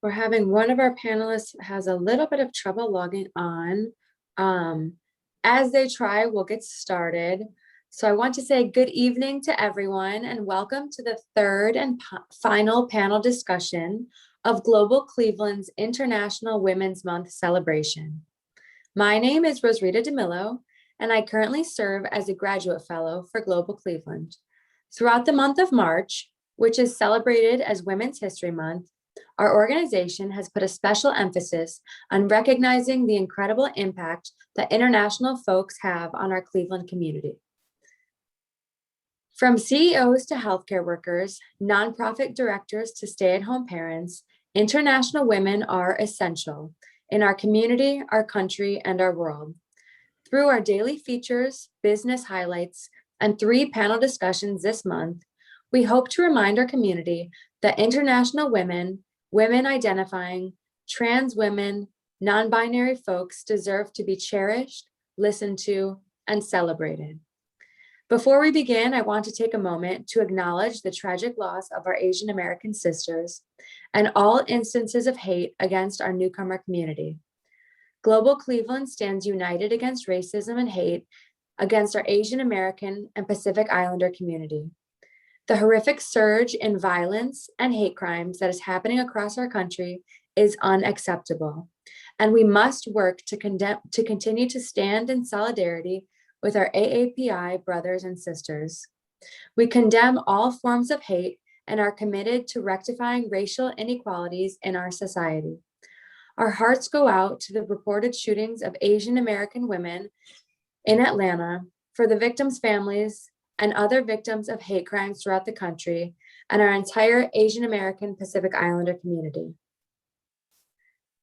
We're having one of our panelists has a little bit of trouble logging on. As they try, we'll get started. So I want to say good evening to everyone and welcome to the third and final panel discussion of Global Cleveland's International Women's Month celebration. My name is Rosrita DeMillo, and I currently serve as a graduate fellow for Global Cleveland. Throughout the month of March, which is celebrated as Women's History Month, our organization has put a special emphasis on recognizing the incredible impact that international folks have on our Cleveland community. From CEOs to healthcare workers, nonprofit directors to stay-at-home parents, international women are essential in our community, our country, and our world. Through our daily features, business highlights, and 3 panel discussions this month, we hope to remind our community that international women, women identifying, trans women, non-binary folks deserve to be cherished, listened to, and celebrated. Before we begin, I want to take a moment to acknowledge the tragic loss of our Asian American sisters and all instances of hate against our newcomer community. Global Cleveland stands united against racism and hate against our Asian American and Pacific Islander community. The horrific surge in violence and hate crimes that is happening across our country is unacceptable, and we must work to continue to stand in solidarity with our AAPI brothers and sisters. We condemn all forms of hate and are committed to rectifying racial inequalities in our society. Our hearts go out to the reported shootings of Asian American women in Atlanta, for the victims' families and other victims of hate crimes throughout the country, and our entire Asian American Pacific Islander community.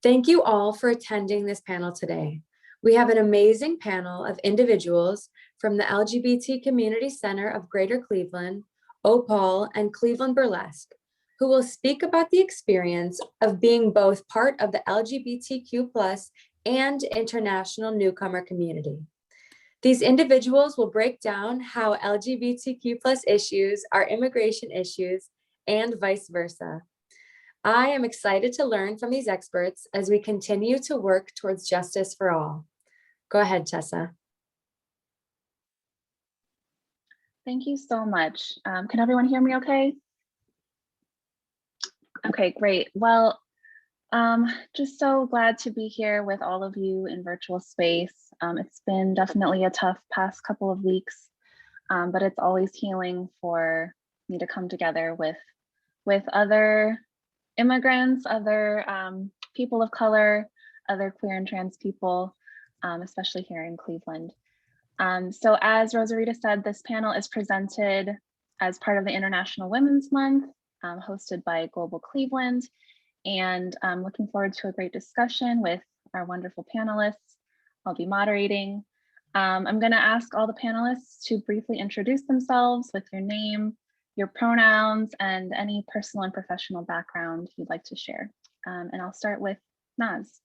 Thank you all for attending this panel today. We have an amazing panel of individuals from the LGBT Community Center of Greater Cleveland, OPAWL, and Cleveland Burlesque, who will speak about the experience of being both part of the LGBTQ+ and international newcomer community. These individuals will break down how LGBTQ+ issues are immigration issues and vice versa. I am excited to learn from these experts as we continue to work towards justice for all. Go ahead, Tessa. Thank you so much. Can everyone hear me okay? Okay, great. Well, just so glad to be here with all of you in virtual space. It's been definitely a tough past couple of weeks, but it's always healing for me to come together with other immigrants, other people of color, other queer and trans people, especially here in Cleveland. So as Rosarita said, this panel is presented as part of the International Women's Month, hosted by Global Cleveland. And I'm looking forward to a great discussion with our wonderful panelists. I'll be moderating. I'm going to ask all the panelists to briefly introduce themselves with your name, your pronouns, and any personal and professional background you'd like to share. And I'll start with Naz.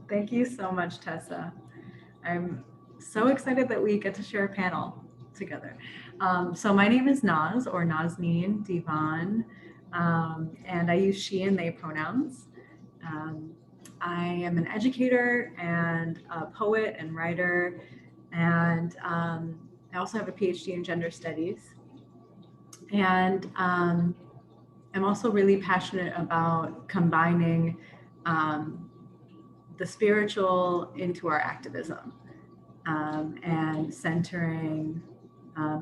Thank you so much, Tessa. I'm so excited that we get to share a panel together. So my name is Naz, or Naazneen Diwan, and I use she and they pronouns. I am an educator and a poet and writer, and I also have a PhD in gender studies. And I'm also really passionate about combining the spiritual into our activism, and centering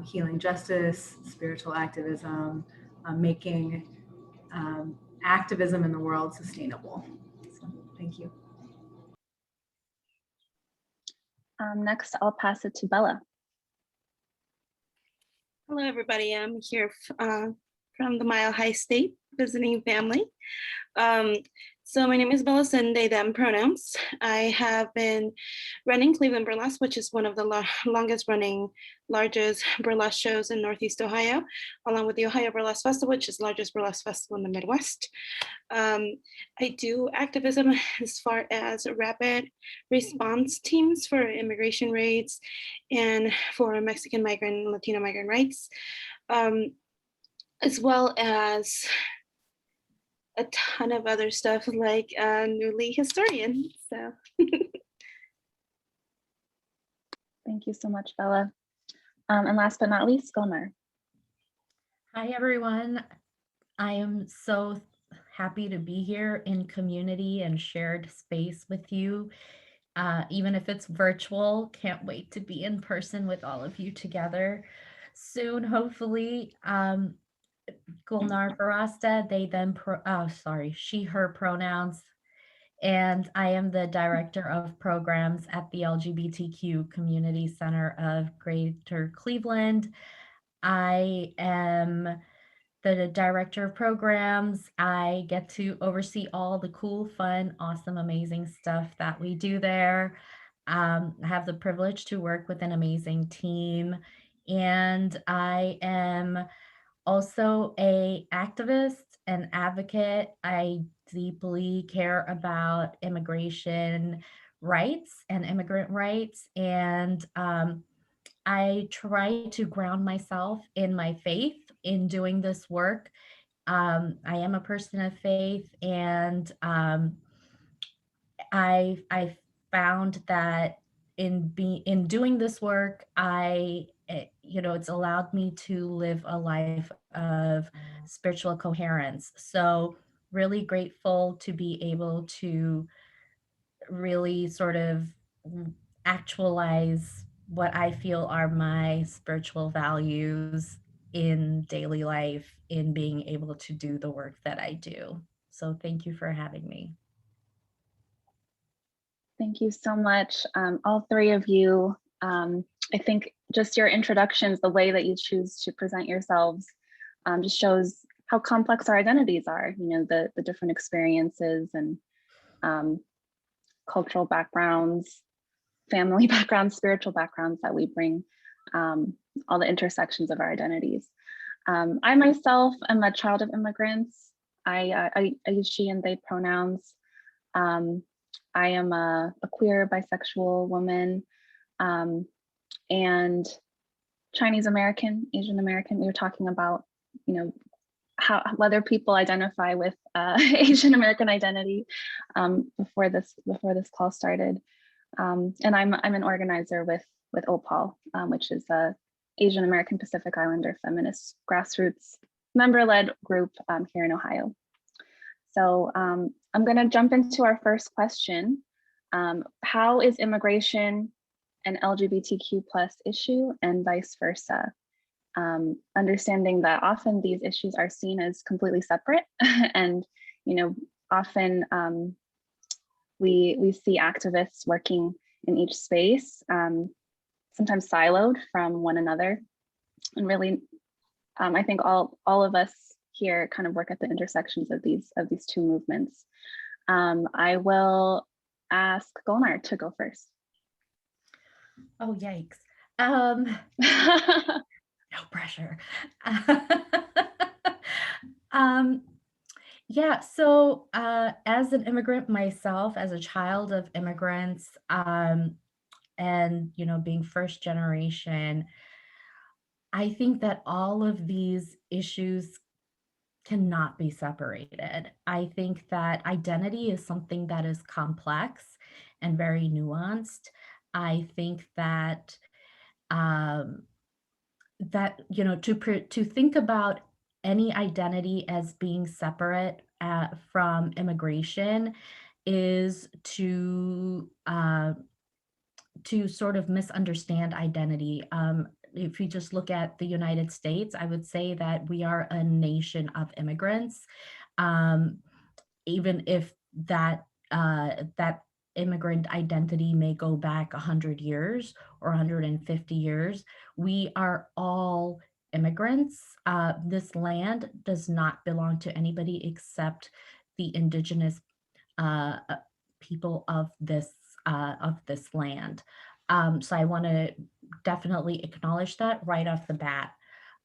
healing justice, spiritual activism, making activism in the world sustainable. So, thank you. Next, I'll pass it to Bella. Hello, everybody. I'm here from the Mile High State visiting family. So my name is Bella Sunday, them pronouns. I have been running Cleveland Burlesque, which is one of the longest running, largest burlesque shows in Northeast Ohio, along with the Ohio Burlesque Festival, which is the largest burlesque festival in the Midwest. I do activism as far as rapid response teams for immigration raids and for Mexican migrant and Latino migrant rights, as well as a ton of other stuff like a newly historian. So Thank you so much, Bella. And last but not least, Gulnar. Hi, everyone. I am so happy to be here in community and shared space with you. Even if it's virtual, can't wait to be in person with all of you together soon, hopefully. Gulnar Feerasta, they, them, she, her pronouns. And I am the Director of Programs at the LGBTQ Community Center of Greater Cleveland. I am the Director of Programs. I get to oversee all the cool, fun, awesome, amazing stuff that we do there. I have the privilege to work with an amazing team, and I am also an activist and advocate. I deeply care about immigration rights and immigrant rights, and I try to ground myself in my faith in doing this work. I am a person of faith, and I found that in doing this work, it's allowed me to live a life of spiritual coherence. So really grateful to be able to really sort of actualize what I feel are my spiritual values in daily life, in being able to do the work that I do. So thank you for having me. Thank you so much, all three of you. I think just your introductions, the way that you choose to present yourselves, just shows how complex our identities are. You know, the different experiences and cultural backgrounds, family backgrounds, spiritual backgrounds that we bring, all the intersections of our identities. I myself am a child of immigrants. I use she and they pronouns. I am a queer bisexual woman, and Chinese American, Asian American. We were talking about, you know, whether people identify with Asian American identity before this call started, and I'm an organizer with OPAWL, which is a Asian American Pacific Islander feminist grassroots member-led group here in Ohio. So I'm going to jump into our first question. How is immigration an LGBTQ plus issue and vice versa? Understanding that often these issues are seen as completely separate and, you know, often we see activists working in each space, sometimes siloed from one another. And really, I think all of us here kind of work at the intersections of these two movements. I will ask Gulnar to go first. Oh, yikes. No pressure. Yeah, so as an immigrant myself, as a child of immigrants, and, you know, being first generation, I think that all of these issues cannot be separated. I think that identity is something that is complex and very nuanced. I think that you know, to think about any identity as being separate from immigration is to sort of misunderstand identity. If you just look at the United States, I would say that we are a nation of immigrants, even if that immigrant identity may go back 100 years or 150 years. We are all immigrants. This land does not belong to anybody except the indigenous people of this land. So I want to definitely acknowledge that right off the bat.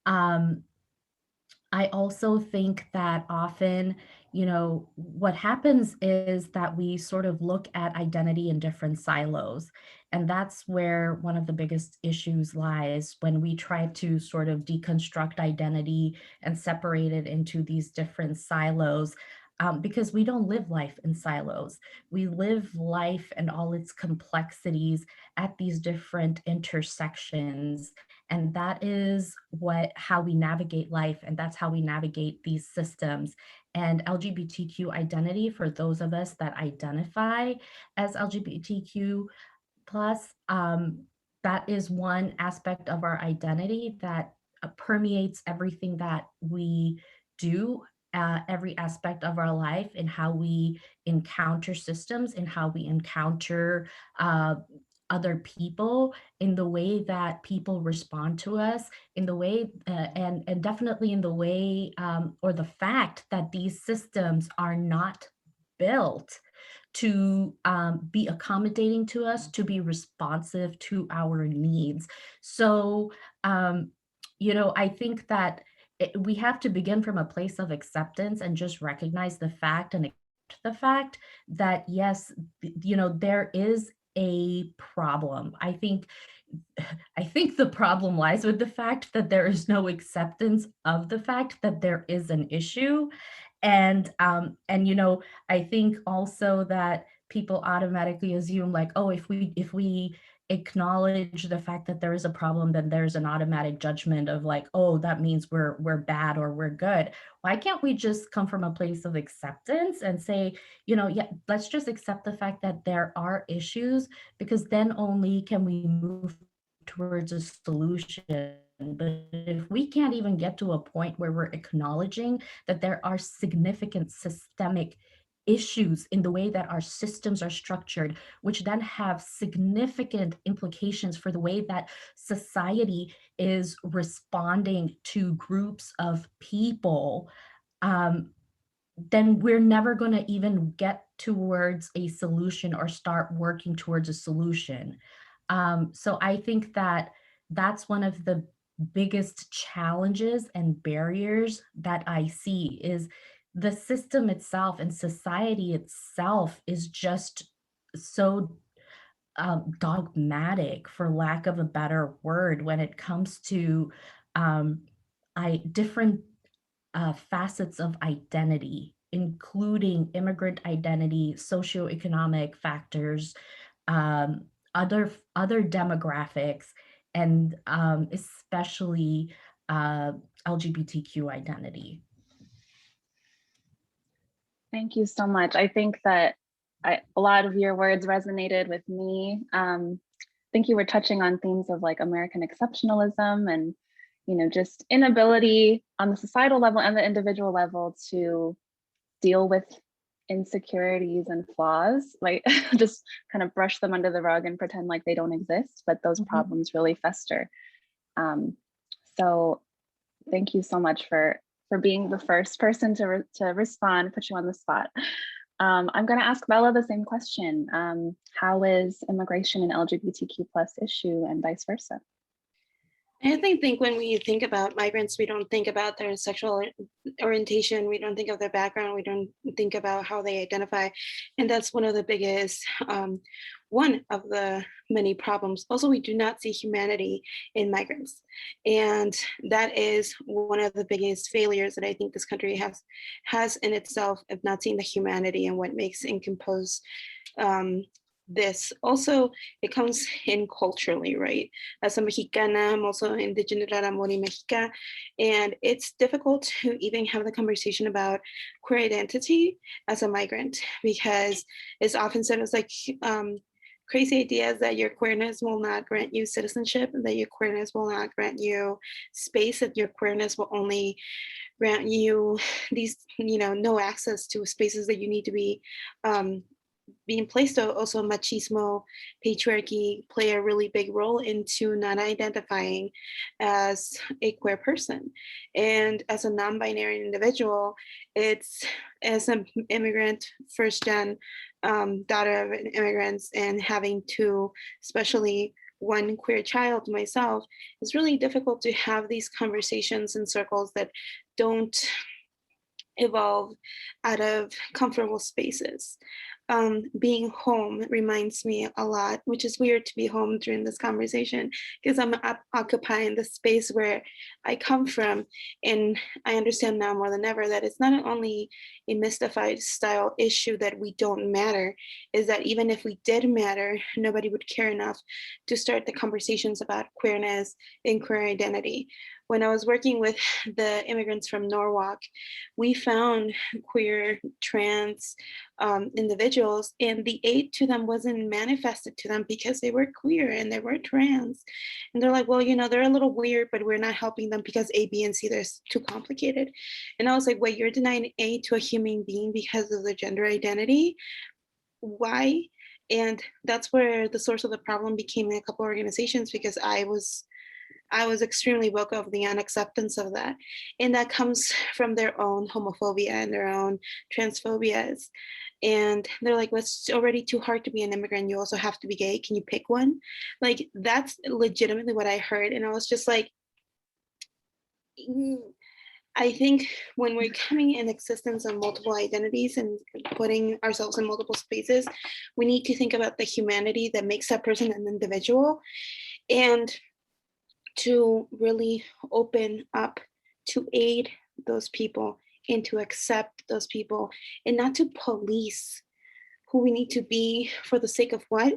I also think that often, you know, what happens is that we sort of look at identity in different silos. And that's where one of the biggest issues lies, when we try to sort of deconstruct identity and separate it into these different silos. because we don't live life in silos. We live life and all its complexities at these different intersections. And that is how we navigate life, and that's how we navigate these systems. And LGBTQ identity, for those of us that identify as LGBTQ plus, that is one aspect of our identity that permeates everything that we do, every aspect of our life, and how we encounter systems, and how we encounter other people, in the way that people respond to us, in the way, and definitely in the way, or the fact that these systems are not built to be accommodating to us, to be responsive to our needs. So, I think that we have to begin from a place of acceptance and just recognize the fact and accept the fact that, yes, there is a problem. I think the problem lies with the fact that there is no acceptance of the fact that there is an issue. And I think also that people automatically assume, like, oh, if we acknowledge the fact that there is a problem, then there's an automatic judgment of, like, oh, that means we're bad or we're good. Why can't we just come from a place of acceptance and say, yeah, let's just accept the fact that there are issues, because then only can we move towards a solution. But if we can't even get to a point where we're acknowledging that there are significant systemic issues in the way that our systems are structured, which then have significant implications for the way that society is responding to groups of people, then we're never going to even get towards a solution or start working towards a solution. So I think that that's one of the biggest challenges and barriers that I see, is the system itself and society itself is just so dogmatic, for lack of a better word, when it comes to different facets of identity, including immigrant identity, socioeconomic factors, other demographics, and especially LGBTQ identity. Thank you so much. I think that a lot of your words resonated with me. I think you were touching on themes of, like, American exceptionalism and, just inability on the societal level and the individual level to deal with insecurities and flaws, like just kind of brush them under the rug and pretend like they don't exist, but those problems really fester. So thank you so much for being the first person to respond, put you on the spot. I'm going to ask Bella the same question. How is immigration an LGBTQ plus issue, and vice versa? I think when we think about migrants, we don't think about their sexual orientation. We don't think of their background. We don't think about how they identify. And that's one of the biggest, one of the many problems. Also, we do not see humanity in migrants. And that is one of the biggest failures that I think this country has in itself, of not seeing the humanity and what makes and compose this. Also, it comes in culturally, right? As a Mexicana, I'm also indigenous Raramuri Mexica, and it's difficult to even have the conversation about queer identity as a migrant, because it's often said as like crazy ideas that your queerness will not grant you citizenship, and that your queerness will not grant you space, that your queerness will only grant you these, no access to spaces that you need to be being placed. Also, machismo, patriarchy play a really big role into not identifying as a queer person. And as a non-binary individual, it's, as an immigrant, first gen daughter of immigrants, and having two, especially one queer child myself, it's really difficult to have these conversations in circles that don't evolve out of comfortable spaces. being home reminds me a lot, which is weird to be home during this conversation because I'm occupying the space where I come from. And I understand now more than ever that it's not only a mystified style issue that we don't matter, is that even if we did matter, nobody would care enough to start the conversations about queerness and queer identity. When I was working with the immigrants from Norwalk, we found queer, trans individuals, and the aid to them wasn't manifested to them because they were queer and they were trans. And they're like, well, you know, they're a little weird, but we're not helping them because A, B, and C, they're too complicated. And I was like, wait, you're denying aid to a human being because of their gender identity? Why? And that's where the source of the problem became in a couple of organizations, because I was extremely vocal of the unacceptance of that. And that comes from their own homophobia and their own transphobias. And they're like, well, it's already too hard to be an immigrant. You also have to be gay. Can you pick one? Like, that's legitimately what I heard. And I was just like, I think when we're coming in existence on multiple identities and putting ourselves in multiple spaces, we need to think about the humanity that makes that person an individual, and to really open up to aid those people and to accept those people, and not to police who we need to be for the sake of what,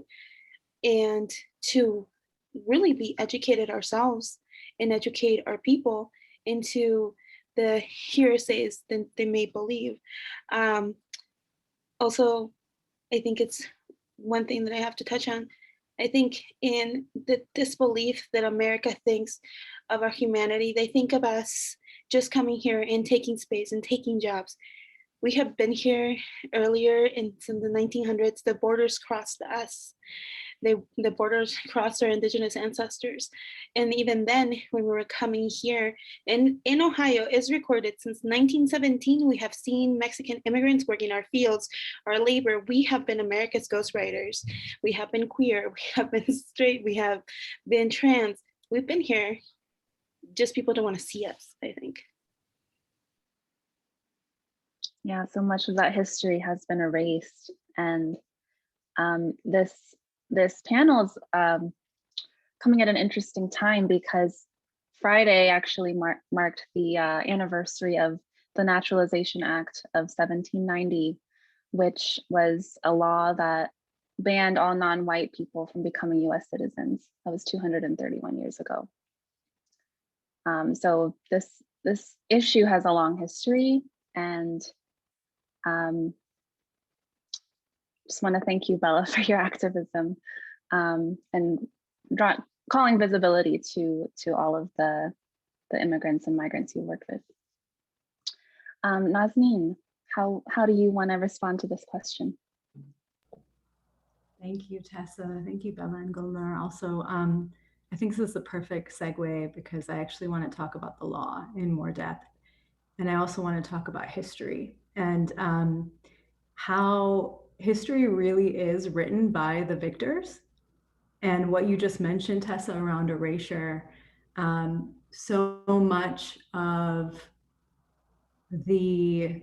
and to really be educated ourselves and educate our people into the hearsays that they may believe. Also, I think it's one thing that I have to touch on. I think in the disbelief that America thinks of our humanity, they think of us just coming here and taking space and taking jobs. We have been here earlier in the 1900s. The borders crossed us. The borders crossed our indigenous ancestors. And even then, when we were coming here, in Ohio, is recorded since 1917, we have seen Mexican immigrants working our fields, our labor. We have been America's ghostwriters. We have been queer, we have been straight, we have been trans. We've been here, just people don't want to see us, I think. Yeah, so much of that history has been erased. And this panel is coming at an interesting time because Friday actually marked the anniversary of the Naturalization Act of 1790, which was a law that banned all non-white people from becoming US citizens. That was 231 years ago. So this issue has a long history, and just want to thank you, Bella, for your activism and calling visibility to all of the immigrants and migrants you work with. Naazneen, how do you want to respond to this question? Thank you, Tessa. Thank you, Bella and Gulnar. Also, I think this is the perfect segue because I actually want to talk about the law in more depth. And I also want to talk about history and how history really is written by the victors. And what you just mentioned, Tessa, around erasure, so much of the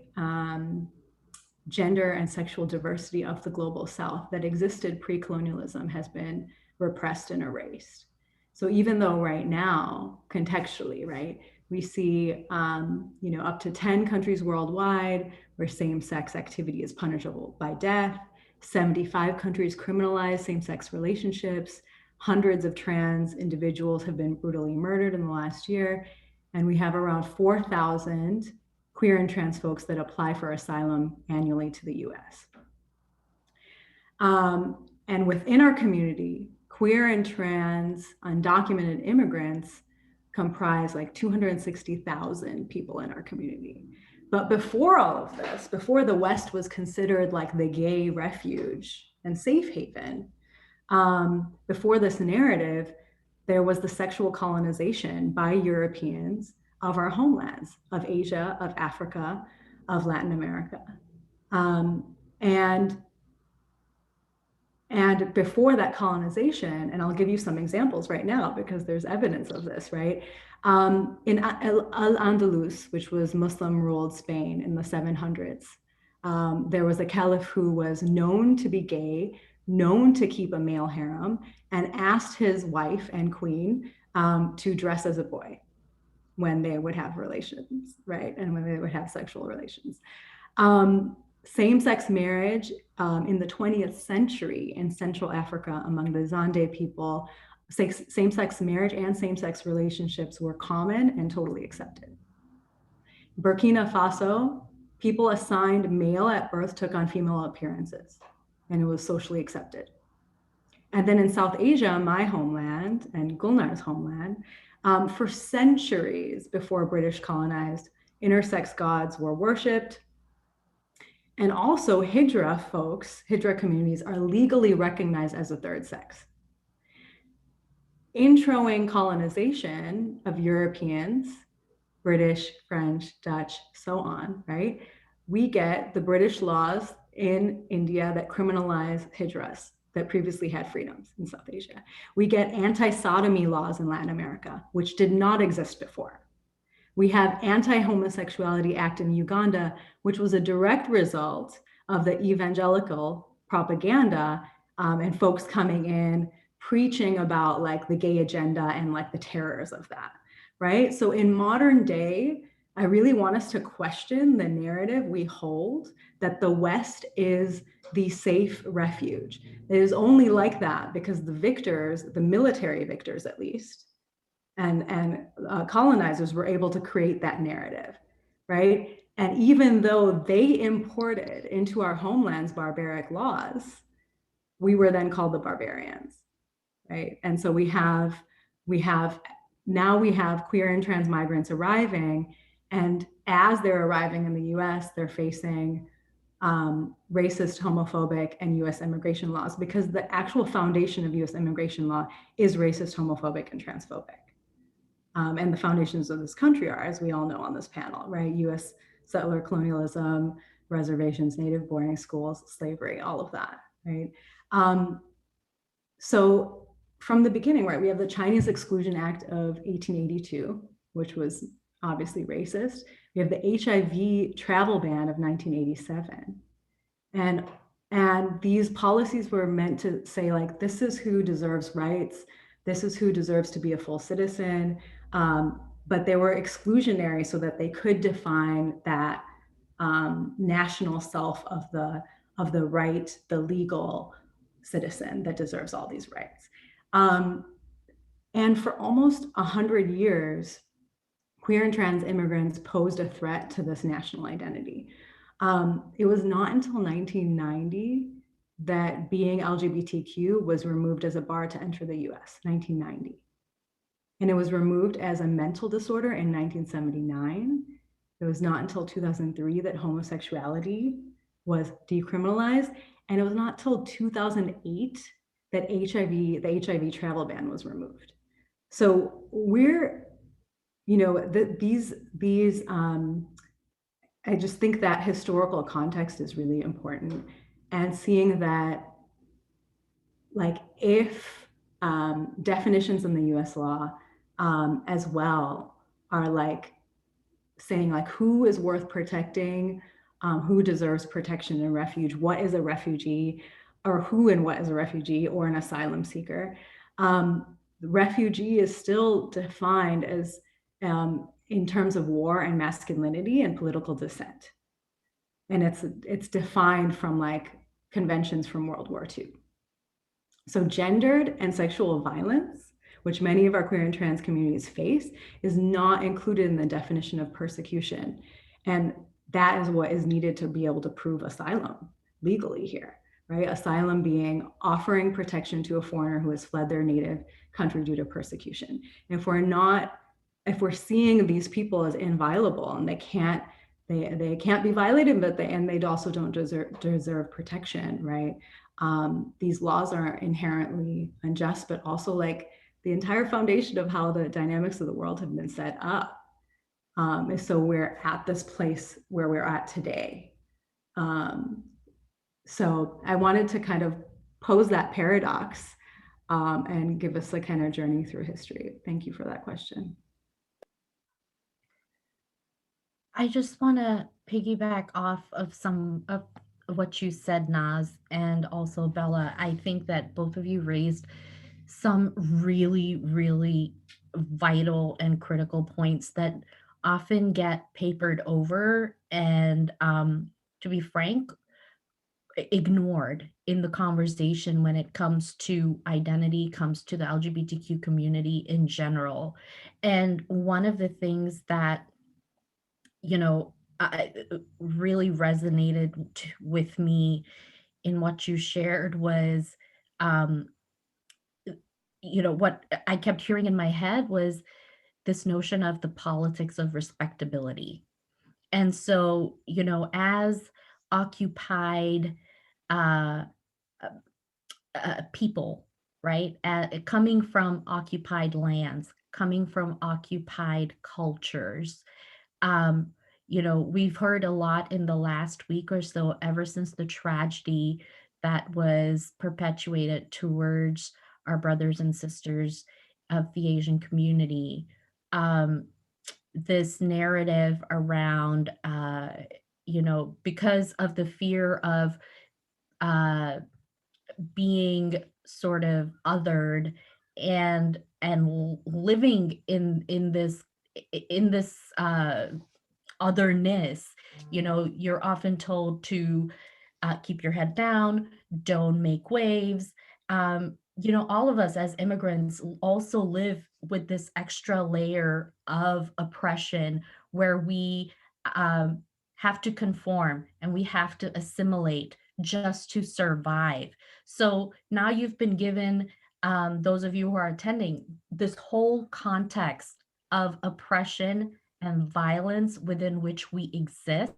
gender and sexual diversity of the global South that existed pre-colonialism has been repressed and erased. So even though right now, contextually, right, we see up to 10 countries worldwide where same-sex activity is punishable by death, 75 countries criminalize same-sex relationships, hundreds of trans individuals have been brutally murdered in the last year, and we have around 4,000 queer and trans folks that apply for asylum annually to the US. And within our community, queer and trans undocumented immigrants comprise like 260,000 people in our community. But before all of this, before the West was considered like the gay refuge and safe haven, before this narrative, there was the sexual colonization by Europeans of our homelands, of Asia, of Africa, of Latin America. And before that colonization, and I'll give you some examples right now because there's evidence of this, right? In Al-Andalus, which was Muslim-ruled Spain in the 700s, There was a caliph who was known to be gay, known to keep a male harem, and asked his wife and queen to dress as a boy when they would have relations, right? And when they would have sexual relations. Same-sex marriage in the 20th century in Central Africa among the Zande people, same-sex marriage and same-sex relationships were common and totally accepted. Burkina Faso, people assigned male at birth took on female appearances, and it was socially accepted. And then in South Asia, my homeland and Gulnar's homeland, for centuries before British colonized, intersex gods were worshipped. And also Hijra folks, Hijra communities are legally recognized as a third sex. Introing colonization of Europeans, British, French, Dutch, so on, right? We get the British laws in India that criminalize Hijras that previously had freedoms in South Asia. We get anti-sodomy laws in Latin America, which did not exist before. We have Anti-Homosexuality Act in Uganda, which was a direct result of the evangelical propaganda and folks coming in preaching about like the gay agenda and like the terrors of that, right? So in modern day, I really want us to question the narrative we hold that the West is the safe refuge. It is only like that because the victors, the military victors at least, and colonizers were able to create that narrative, right? And even though they imported into our homelands barbaric laws, we were then called the barbarians, right? And so now we have queer and trans migrants arriving, and as they're arriving in the US, they're facing racist, homophobic, and US immigration laws because the actual foundation of US immigration law is racist, homophobic, and transphobic. And the foundations of this country are, as we all know on this panel, right? US settler colonialism, reservations, native boarding schools, slavery, all of that, right? So from the beginning, right, we have the Chinese Exclusion Act of 1882, which was obviously racist. We have the HIV travel ban of 1987. And these policies were meant to say, like, this is who deserves rights. This is who deserves to be a full citizen. But they were exclusionary so that they could define that national self of the right, the legal citizen that deserves all these rights. And for almost 100 years, queer and trans immigrants posed a threat to this national identity. It was not until 1990 that being LGBTQ was removed as a bar to enter the US, 1990. And it was removed as a mental disorder in 1979. It was not until 2003 that homosexuality was decriminalized. And it was not till 2008 that the HIV travel ban was removed. So we're, you know, I just think that historical context is really important, and seeing that, like, if definitions in the US law as well are like saying like who is worth protecting, who deserves protection and refuge, what is a refugee, or who and what is a refugee or an asylum seeker. Refugee is still defined as in terms of war and masculinity and political dissent. And it's defined from like conventions from World War II. So gendered and sexual violence, which many of our queer and trans communities face, is not included in the definition of persecution. And that is what is needed to be able to prove asylum legally here, right? Asylum being offering protection to a foreigner who has fled their native country due to persecution. And if we're seeing these people as inviolable and they can't be violated, but they also don't deserve protection, right? These laws are inherently unjust, but also like the entire foundation of how the dynamics of the world have been set up. So we're at this place where we're at today. So I wanted to kind of pose that paradox and give us a kind of journey through history. Thank you for that question. I just want to piggyback off of some of what you said, Naz, and also Bella. I think that both of you raised some really, really vital and critical points that often get papered over and, to be frank, ignored in the conversation when it comes to identity, comes to the LGBTQ community in general. And one of the things that, you know, really resonated with me in what you shared was, um, what I kept hearing in my head was this notion of the politics of respectability. And so, as occupied uh, people, right? Coming from occupied lands, coming from occupied cultures. Um, we've heard a lot in the last week or so, ever since the tragedy that was perpetuated towards our brothers and sisters of the Asian community. This narrative around, because of the fear of uh, being sort of othered and living in this otherness. You're often told to keep your head down, don't make waves. All of us as immigrants also live with this extra layer of oppression where we um, have to conform and we have to assimilate just to survive. So now you've been given, those of you who are attending, this whole context of oppression and violence within which we exist.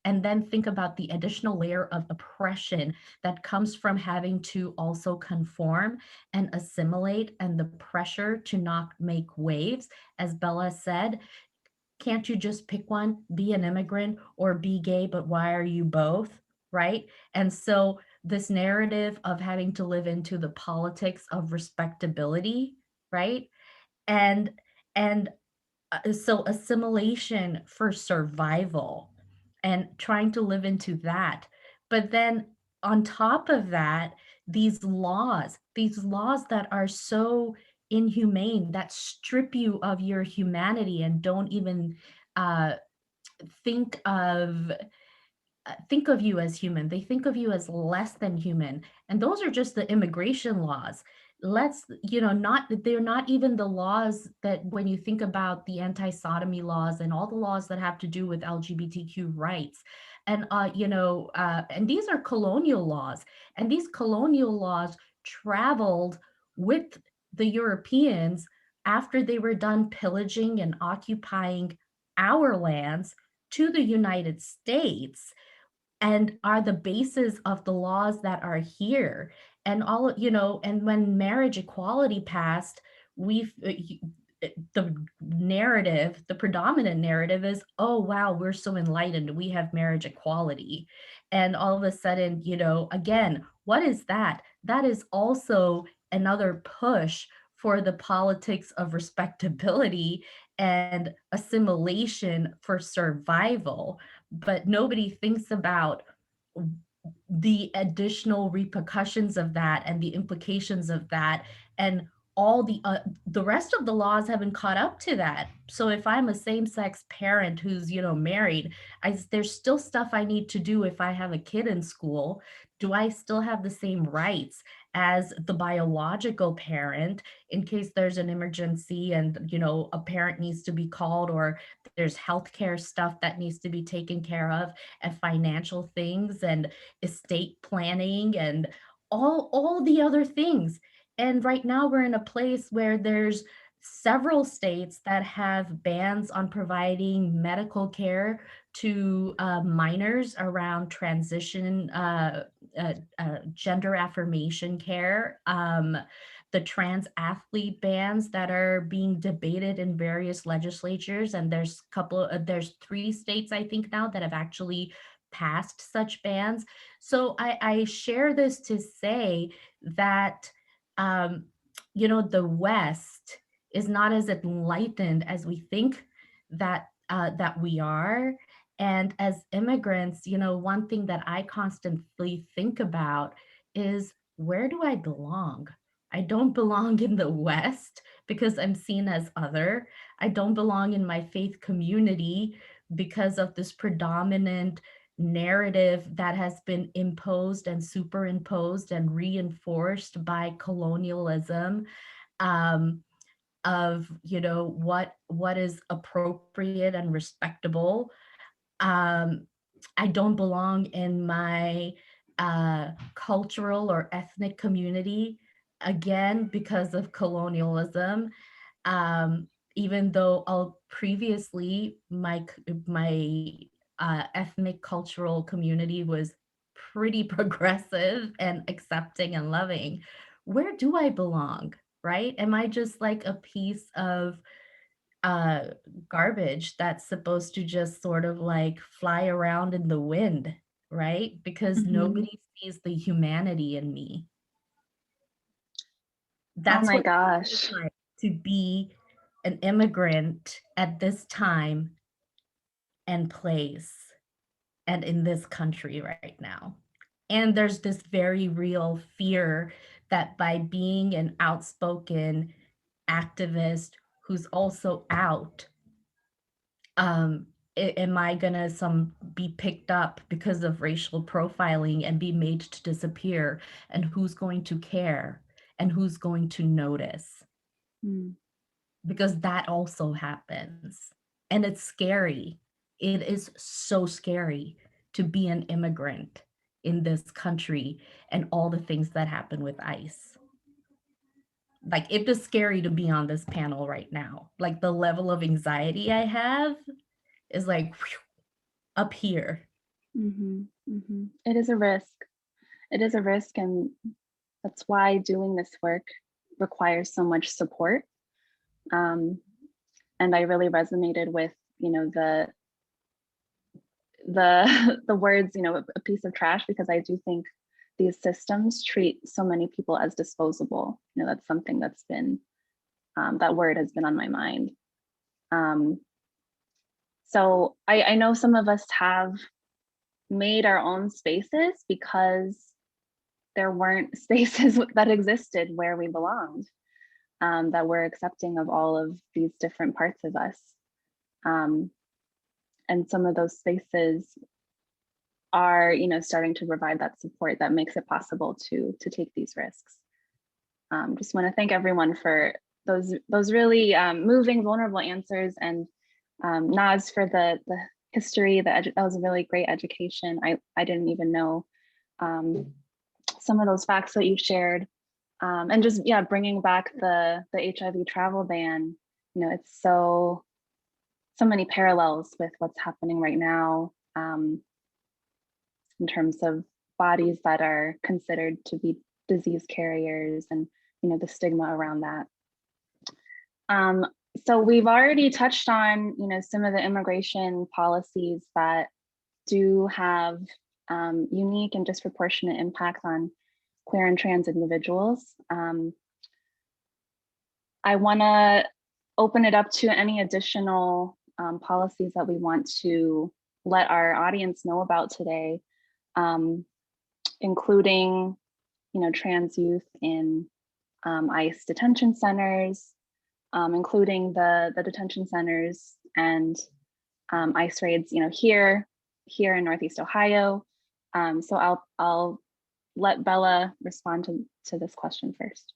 And then think about the additional layer of oppression that comes from having to also conform and assimilate, and the pressure to not make waves. As Bella said, can't you just pick one, be an immigrant or be gay, but why are you both, right? And so this narrative of having to live into the politics of respectability, right? And and so assimilation for survival and trying to live into that. But then on top of that, these laws that are so inhumane, that strip you of your humanity and don't even uh, think of think of you as human. They think of you as less than human. And those are just the immigration laws. They're not even the laws that, when you think about the anti-sodomy laws and all the laws that have to do with LGBTQ rights. And these are colonial laws. And these colonial laws traveled with the Europeans after they were done pillaging and occupying our lands to the United States, and are the basis of the laws that are here. And and when marriage equality passed, we've the the predominant narrative is, oh wow, we're so enlightened, we have marriage equality. And all of a sudden, again, what is that? That is also another push for the politics of respectability and assimilation for survival. But nobody thinks about the additional repercussions of that and the implications of that, and all the rest of the laws haven't caught up to that. So if I'm a same-sex parent who's married, there's still stuff I need to do. If I have a kid in school, do I still have the same rights as the biological parent in case there's an emergency and a parent needs to be called, or there's healthcare stuff that needs to be taken care of, and financial things and estate planning and all the other things. And right now we're in a place where there's several states that have bans on providing medical care to minors around transition, gender affirmation care, the trans athlete bans that are being debated in various legislatures. And there's 3 states, I think, now that have actually passed such bans. So I share this to say that, the West is not as enlightened as we think that that we are. And as immigrants, you know, one thing that I constantly think about is, where do I belong? I don't belong in the West because I'm seen as other. I don't belong in my faith community because of this predominant narrative that has been imposed and superimposed and reinforced by colonialism, of, you know, what is appropriate and respectable. I don't belong in my cultural or ethnic community, again, because of colonialism. Um, Even though previously my ethnic cultural community was pretty progressive and accepting and loving, where do I belong? Right? Am I just like a piece of uh garbage that's supposed to just sort of like fly around in the wind, right? Because nobody sees the humanity in me. Oh That's my what it feels gosh. like to be an immigrant at this time and place and in this country right now. And there's this very real fear that by being an outspoken activist who's also out, am I gonna be picked up because of racial profiling and be made to disappear? And who's going to care? And who's going to notice? Mm. Because that also happens. And it's scary. It is so scary to be an immigrant in this country and all the things that happen with ICE. Like, it is scary to be on this panel right now. Like, the level of anxiety I have is like, whew, up here. It is a risk. It is a risk, and that's why doing this work requires so much support. And I really resonated with, you know, the words, you know, a piece of trash, because I do think these systems treat so many people as disposable. You know, that's something that's been, that word has been on my mind. So I know some of us have made our own spaces because there weren't spaces that existed where we belonged, that were accepting of all of these different parts of us. And some of those spaces are, you know, starting to provide that support that makes it possible to take these risks. Just want to thank everyone for those really moving, vulnerable answers, and Naz for the history. That was a really great education. I didn't even know some of those facts that you shared, and just, yeah, bringing back the HIV travel ban. You know, it's so many parallels with what's happening right now, in terms of bodies that are considered to be disease carriers, and, you know, the stigma around that. So we've already touched on, you know, some of the immigration policies that do have unique and disproportionate impact on queer and trans individuals. I want to open it up to any additional policies that we want to let our audience know about today, including, you know, trans youth in ICE detention centers, including the detention centers and ICE raids, you know, here in Northeast Ohio. So I'll let Bella respond to this question first.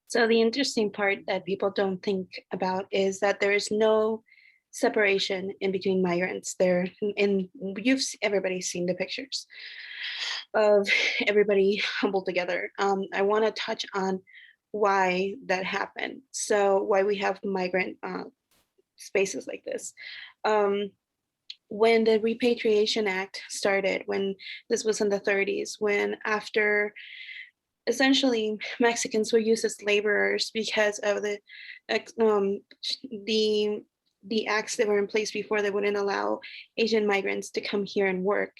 So the interesting part that people don't think about is that there is no separation in between migrants. Everybody's seen the pictures of everybody humbled together. I want to touch on why that happened. So why we have migrant spaces like this. When the Repatriation Act started, when this was in the 30s, when after essentially Mexicans were used as laborers because of the acts that were in place before that wouldn't allow Asian migrants to come here and work.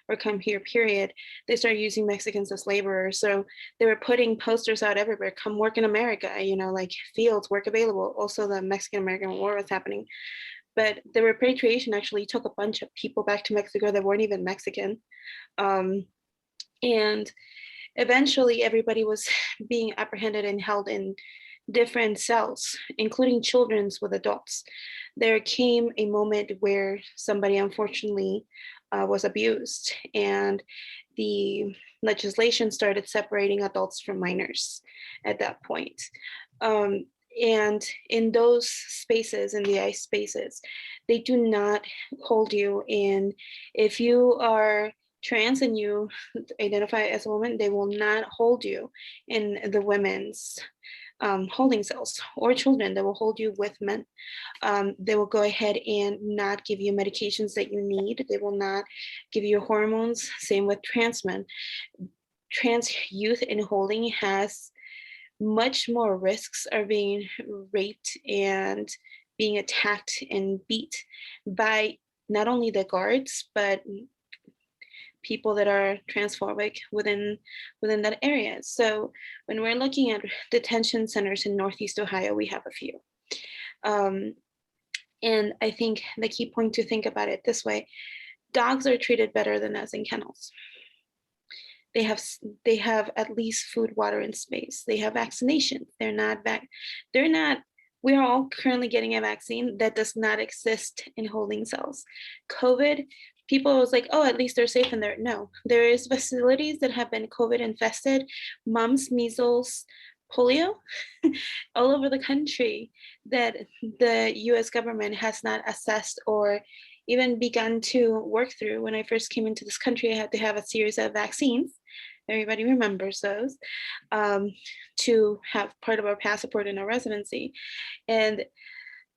or come here, period, they started using Mexicans as laborers. So they were putting posters out everywhere, come work in America, you know, like fields, work available. Also the Mexican-American War was happening. But the repatriation actually took a bunch of people back to Mexico that weren't even Mexican. And eventually everybody was being apprehended and held in different cells, including children's with adults. There came a moment where somebody unfortunately was abused, and the legislation started separating adults from minors at that point. And in those spaces, in the ICE spaces, they do not hold you in. If you are trans and you identify as a woman, they will not hold you in the women's holding cells, or children. They will hold you with men. They will go ahead and not give you medications that you need. They will not give you hormones. Same with trans men. Trans youth in holding has much more risks of being raped and being attacked and beat by not only the guards, but people that are transphobic within that area. So when we're looking at detention centers in Northeast Ohio, we have a few. And I think the key point to think about it this way: dogs are treated better than us in kennels. They have at least food, water, and space. They have vaccinations. We are all currently getting a vaccine that does not exist in holding cells. COVID, people was like, oh, at least they're safe in there. No, there is facilities that have been COVID infested, mumps, measles, polio, all over the country, that the US government has not assessed or even begun to work through. When I first came into this country, I had to have a series of vaccines. Everybody remembers those, to have part of our passport in our residency. And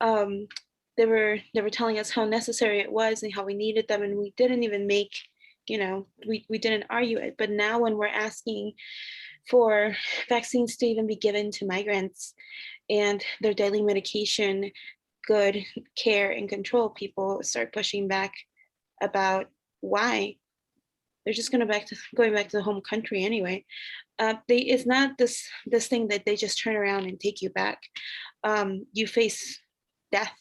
they were telling us how necessary it was and how we needed them, and we didn't even make, we didn't argue it. But now when we're asking for vaccines to even be given to migrants and their daily medication, good care and control, people start pushing back about why. They're just going back to the home country anyway. It's not this thing that they just turn around and take you back. You face death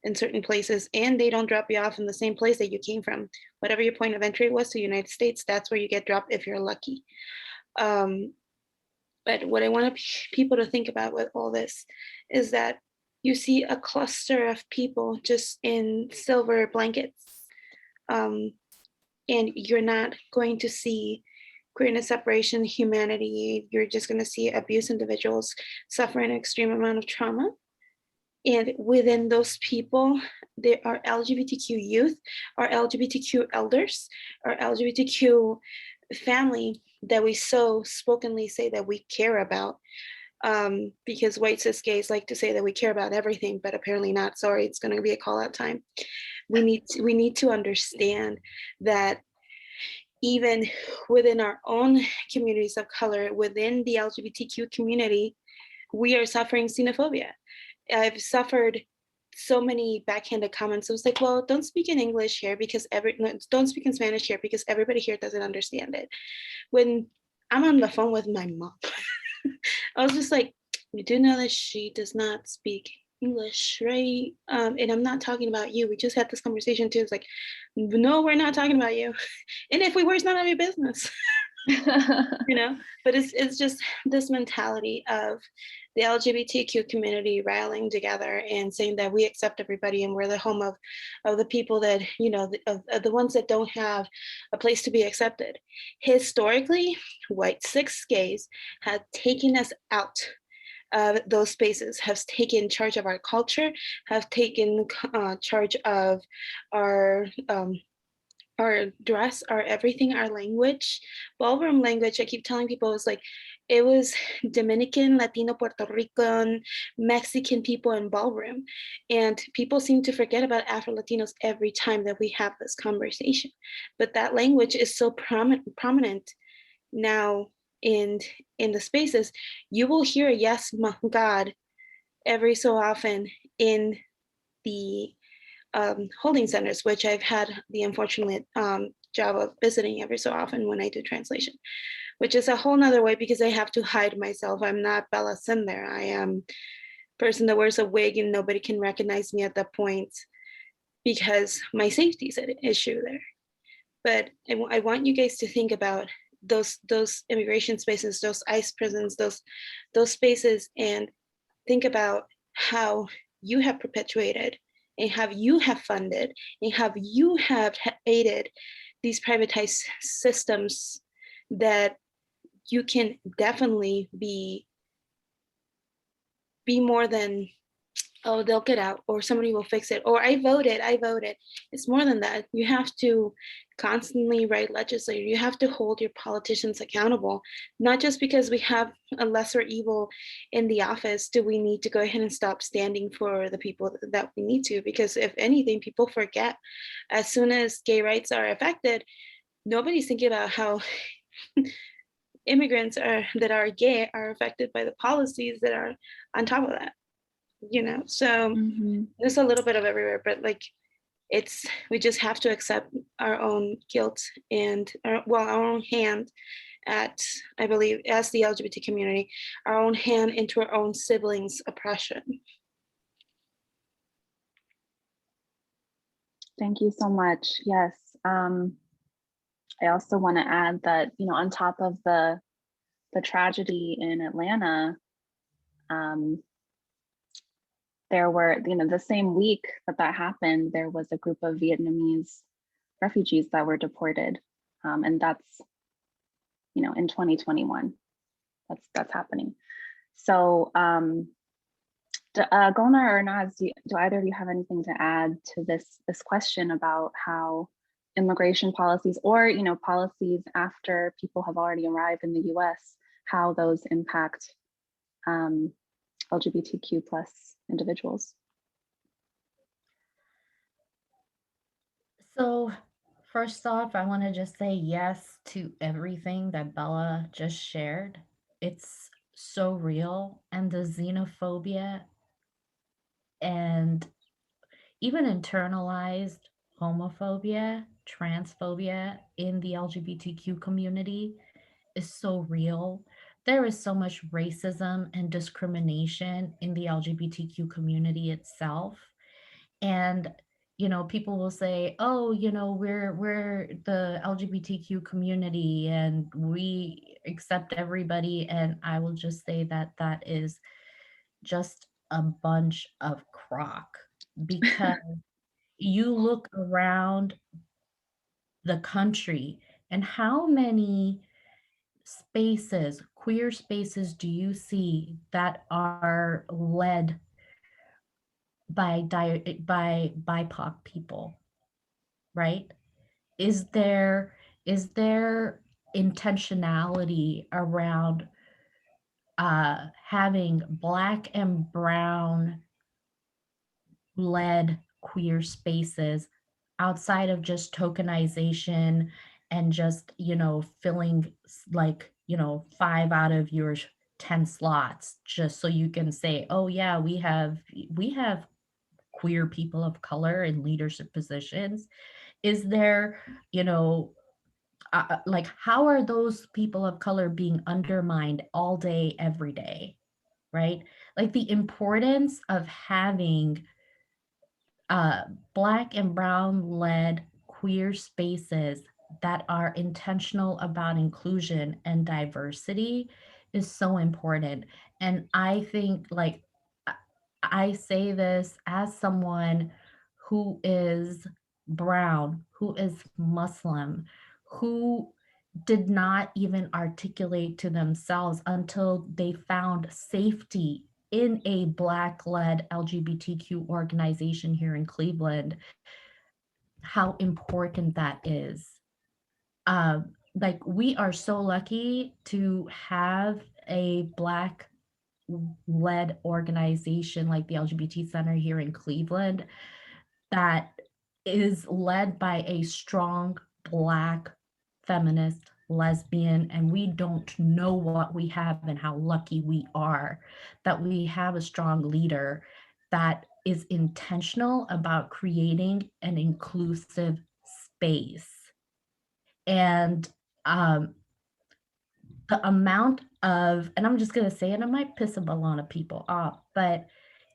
in certain places, and they don't drop you off in the same place that you came from. Whatever your point of entry was to the United States, that's where you get dropped if you're lucky. But what I want people to think about with all this is that you see a cluster of people just in silver blankets. And you're not going to see queerness, separation, humanity. You're just going to see abused individuals suffering an extreme amount of trauma. And within those people, there are LGBTQ youth, our LGBTQ elders, our LGBTQ family that we so spokenly say that we care about. Because white cis gays like to say that we care about everything, but apparently not. Sorry, it's going to be a call out time. We need to understand that even within our own communities of color, within the LGBTQ community, we are suffering xenophobia. I've suffered so many backhanded comments. It was like, well, don't speak in English here because don't speak in Spanish here because everybody here doesn't understand it. When I'm on the phone with my mom, I was just like, you do know that she does not speak English, right? And I'm not talking about you. We just had this conversation too. It's like, no, we're not talking about you. And if we were, it's none of your business. But it's just this mentality of the LGBTQ community rallying together and saying that we accept everybody and we're the home of the people that, of the ones that don't have a place to be accepted. Historically, white cis gays have taken us out of those spaces, have taken charge of our culture, have taken charge of our dress, our everything, our language. Ballroom language, I keep telling people, it was Dominican, Latino, Puerto Rican, Mexican people in ballroom. And people seem to forget about Afro-Latinos every time that we have this conversation. But that language is so prominent now in the spaces. You will hear yes, my God, every so often in the holding centers, which I've had the unfortunate job of visiting every so often when I do translation, which is a whole nother way because I have to hide myself. I'm not Bella Cinder. I am a person that wears a wig and nobody can recognize me at that point because my safety is an issue there. But I want you guys to think about those immigration spaces, those ICE prisons, those spaces, and think about how you have perpetuated and how you have funded and how you have aided these privatized systems that you can definitely be more than, oh, they'll get out, or somebody will fix it, or I voted. It's more than that. You have to constantly write legislation. You have to hold your politicians accountable, not just because we have a lesser evil in the office do we need to go ahead and stop standing for the people that we need to, because if anything, people forget as soon as gay rights are affected, nobody's thinking about how immigrants that are gay are affected by the policies that are on top of that. So there's a little bit of everywhere, but like we just have to accept our own guilt and our own hand at, I believe, as the LGBT community, our own hand into our own siblings' oppression. Thank you so much. Yes. I also want to add that, on top of the tragedy in Atlanta, there were, the same week that happened, there was a group of Vietnamese refugees that were deported. And that's, in 2021, that's happening. So Gulnar or Naz, do either of you have anything to add to this question about how immigration policies, or policies after people have already arrived in the US, how those impact LGBTQ plus individuals? So first off, I want to just say yes to everything that Bella just shared. It's so real, and the xenophobia and even internalized homophobia, transphobia in the LGBTQ community is so real. There is so much racism and discrimination in the LGBTQ community itself. And people will say, oh, we're the LGBTQ community and we accept everybody. And I will just say that is just a bunch of crock, because you look around the country and how many spaces, queer spaces, do you see that are led by BIPOC people, right? Is there intentionality around having Black and Brown led queer spaces outside of just tokenization and just filling 5 out of your 10 slots just so you can say, oh yeah, we have queer people of color in leadership positions? Is there how are those people of color being undermined all day every day, right? Like the importance of having Black and Brown led queer spaces that are intentional about inclusion and diversity is so important. And I think, I say this as someone who is Brown, who is Muslim, who did not even articulate to themselves until they found safety in a Black-led LGBTQ organization here in Cleveland, how important that is. We are so lucky to have a Black-led organization like the LGBT Center here in Cleveland that is led by a strong Black feminist lesbian, and we don't know what we have and how lucky we are that we have a strong leader that is intentional about creating an inclusive space And the amount of, and I'm just going to say it, I might piss a lot of people off, but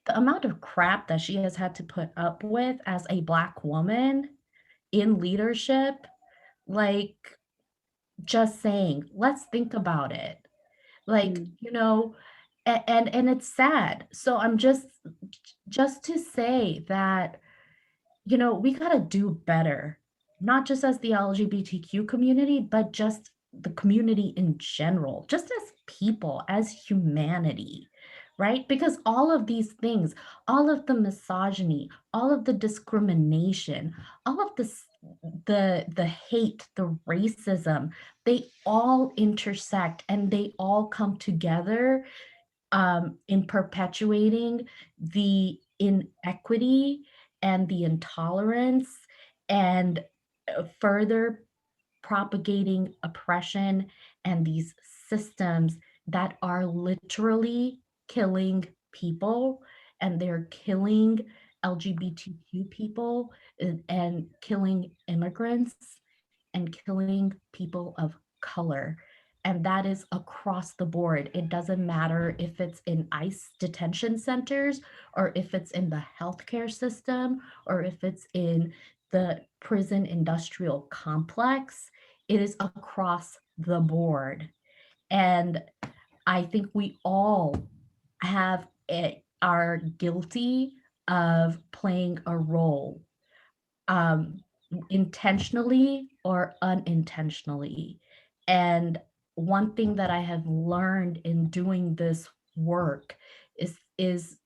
the amount of crap that she has had to put up with as a Black woman in leadership, like, just saying, let's think about it. Like, you know, and it's sad. So I'm just to say that, you know, we got to do better, not just as the LGBTQ community, but just the community in general, just as people, as humanity, right? Because all of these things, all of the misogyny, all of the discrimination, all of the hate, the racism, they all intersect and they all come together in perpetuating the inequity and the intolerance and further propagating oppression and these systems that are literally killing people, and they're killing LGBTQ people and killing immigrants and killing people of color. And that is across the board. It doesn't matter if it's in ICE detention centers or if it's in the healthcare system or if it's in the prison industrial complex. It is across the board. And I think we all are guilty of playing a role, intentionally or unintentionally. And one thing that I have learned in doing this work is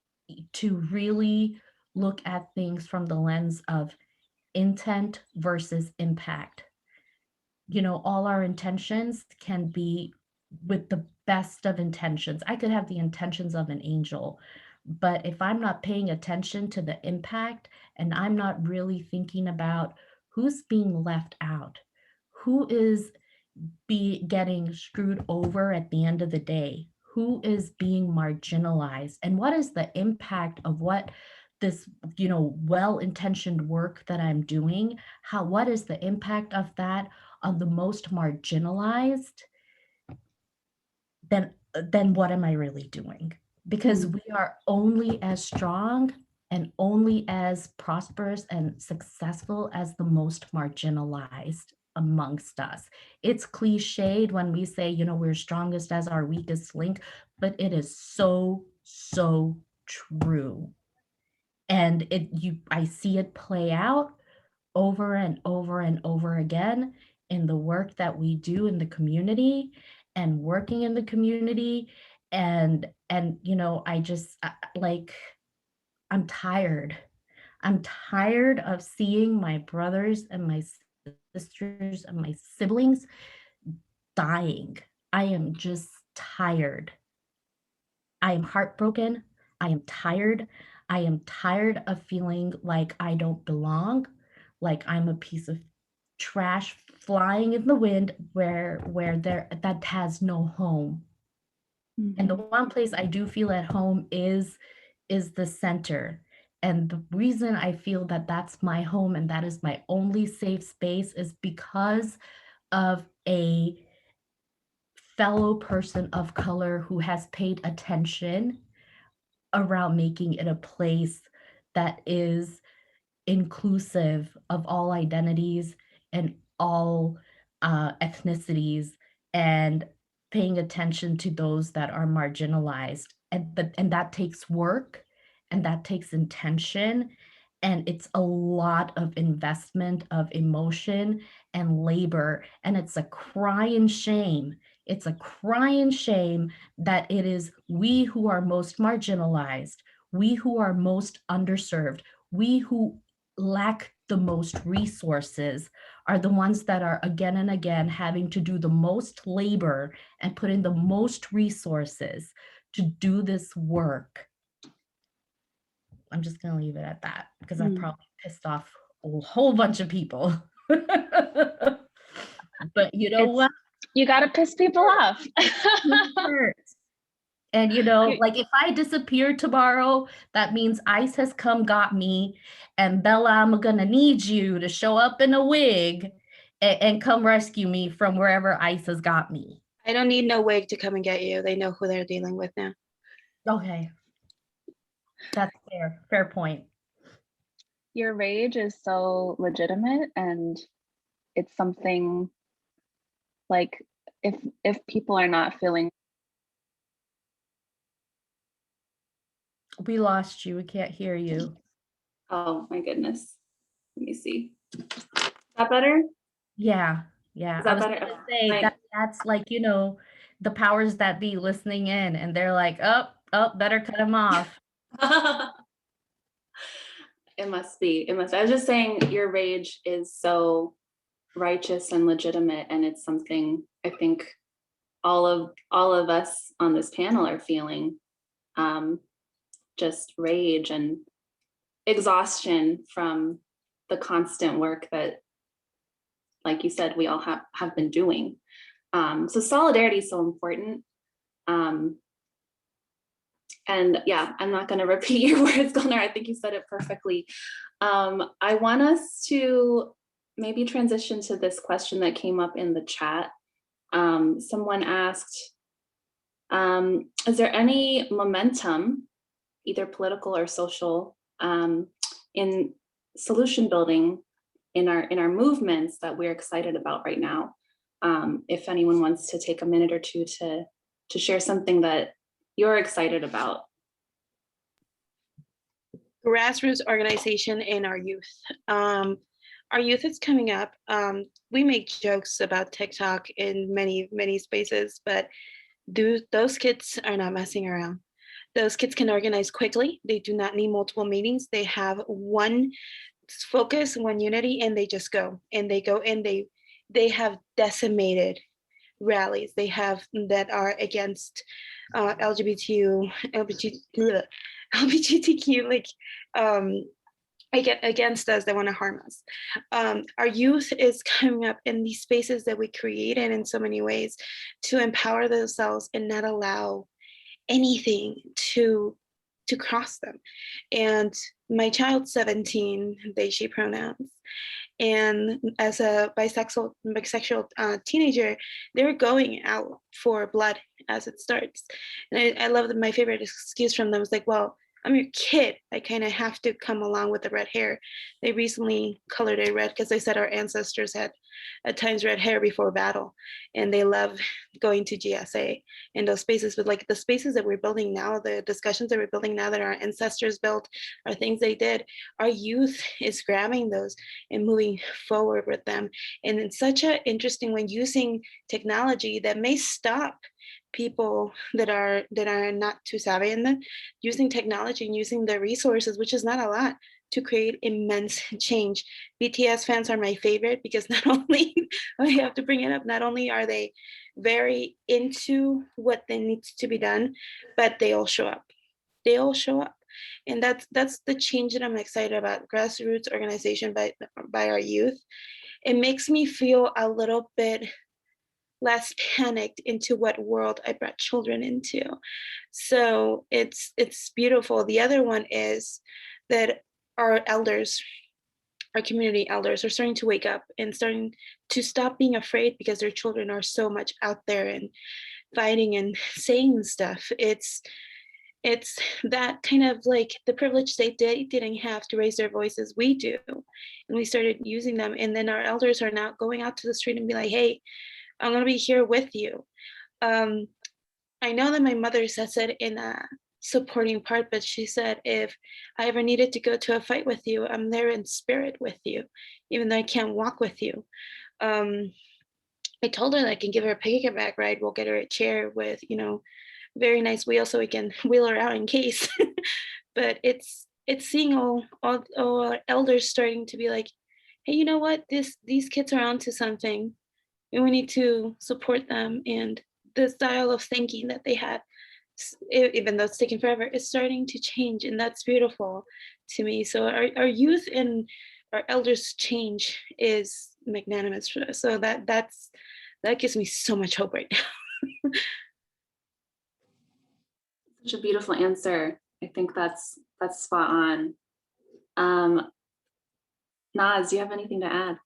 to really look at things from the lens of intent versus impact. You know, all our intentions can be with the best of intentions. I could have the intentions of an angel, but if I'm not paying attention to the impact and I'm not really thinking about who's being left out, who is getting screwed over at the end of the day, who is being marginalized, and what is the impact of what this, you know, well-intentioned work that I'm doing, what is the impact of that on the most marginalized, then what am I really doing? Because we are only as strong and only as prosperous and successful as the most marginalized amongst us. It's cliched when we say, you know, we're strongest as our weakest link, but it is so, so true. And I see it play out over and over and over again in the work that we do in the community and working in the community. And you know, I just like, I'm tired. I'm tired of seeing my brothers and my sisters and my siblings dying. I am just tired. I am heartbroken. I am tired. I am tired of feeling like I don't belong, like I'm a piece of trash flying in the wind where that has no home. And the one place I do feel at home is the center. And the reason I feel that that's my home and that is my only safe space is because of a fellow person of color who has paid attention around making it a place that is inclusive of all identities and all ethnicities, and paying attention to those that are marginalized. And that takes work and that takes intention. And it's a lot of investment of emotion and labor. And it's a crying shame. It's a crying shame that it is we who are most marginalized, we who are most underserved, we who lack the most resources are the ones that are again and again having to do the most labor and put in the most resources to do this work. I'm just going to leave it at that because I probably pissed off a whole bunch of people. But you know what? You got to piss people off. And, you know, like if I disappear tomorrow, that means ICE has come got me. And Bella, I'm going to need you to show up in a wig and come rescue me from wherever ICE has got me. I don't need no wig to come and get you. They know who they're dealing with now. Okay. That's fair. Fair point. Your rage is so legitimate, and it's something like if people are not feeling. We lost you. We can't hear you. Oh my goodness. Let me see. Is that better? Yeah. Yeah. Is I that was better? gonna say Right. that's like, the powers that be listening in, and they're like, oh, better cut him off. It must be. It must. I was just saying your rage is so righteous and legitimate, and it's something I think all of us on this panel are feeling. Just rage and exhaustion from the constant work that, like you said, we all have been doing. So solidarity is so important. And yeah, I'm not going to repeat your words, Gulnar. I think you said it perfectly. I want us to maybe transition to this question that came up in the chat. Someone asked, is there any momentum, either political or social, in solution building in our movements that we're excited about right now? If anyone wants to take a minute or two to share something that you're excited about. Grassroots organization in our youth. Our youth is coming up. We make jokes about TikTok in many spaces, but those kids are not messing around. Those kids can organize quickly. They do not need multiple meetings. They have one focus, one unity, and they just go. And they go and they have decimated rallies. They have that are against LGBTQ, like against us, that want to harm us. Our youth is coming up in these spaces that we created in so many ways to empower themselves and not allow anything to cross them. And my child's 17, they, she pronouns. And as a bisexual teenager, they're going out for blood as it starts. And I love that my favorite excuse from them was like, well, I'm your kid. I kind of have to come along with the red hair. They recently colored it red because they said our ancestors had at times red hair before battle, and they love going to GSA in those spaces. But like the spaces that we're building now, the discussions that we're building now that our ancestors built, are things they did. Our youth is grabbing those and moving forward with them. And it's such an interesting when using technology that may stop people that are not too savvy in that, using technology and using the resources, which is not a lot, to create immense change. BTS fans are my favorite because not only, I have to bring it up, not only are they very into what needs to be done, but they all show up. They all show up. And that's the change that I'm excited about. Grassroots organization by our youth. It makes me feel a little bit less panicked into what world I brought children into. So it's beautiful. The other one is that our elders, our community elders, are starting to wake up and starting to stop being afraid because their children are so much out there and fighting and saying stuff. It's that kind of like the privilege they didn't have to raise their voices, we do. And we started using them. And then our elders are now going out to the street and be like, hey, I'm gonna be here with you. I know that my mother says it in a supporting part, but she said, if I ever needed to go to a fight with you, I'm there in spirit with you, even though I can't walk with you. I told her that I can give her a piggyback ride. We'll get her a chair with, very nice wheel so we can wheel her out in case. But it's seeing all our elders starting to be like, hey, you know what? These kids are onto something, and we need to support them. And the style of thinking that they had, even though it's taken forever, is starting to change, and that's beautiful to me. So our youth and our elders change is magnanimous for us. So that gives me so much hope right now. Such a beautiful answer. I think that's spot on. Naz, do you have anything to add?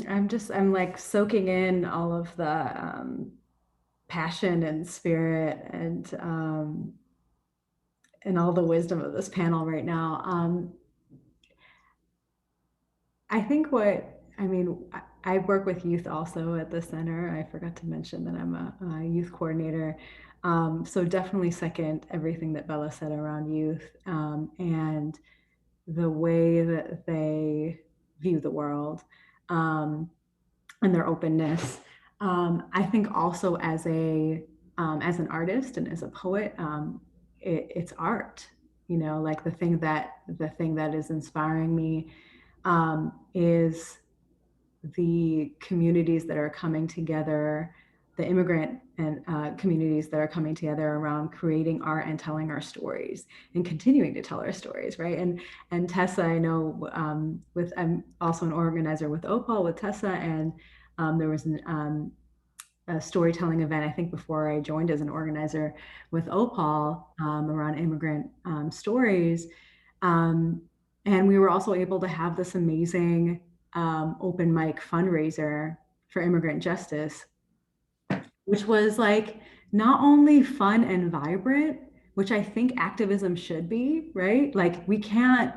I'm like soaking in all of the passion and spirit and all the wisdom of this panel right now. I think I work with youth also at the center. I forgot to mention that I'm a youth coordinator. So definitely second everything that Bella said around youth and the way that they view the world and their openness. I think also as an artist and as a poet, it's art. You know, like the thing that is inspiring me is the communities that are coming together, the immigrant and communities that are coming together around creating art and telling our stories and continuing to tell our stories, right? And Tessa, I know I'm also an organizer with OPAWL with Tessa, and there was a storytelling event, I think before I joined as an organizer with OPAWL around immigrant stories. And we were also able to have this amazing open mic fundraiser for immigrant justice, which was like not only fun and vibrant, which I think activism should be, right? Like we can't,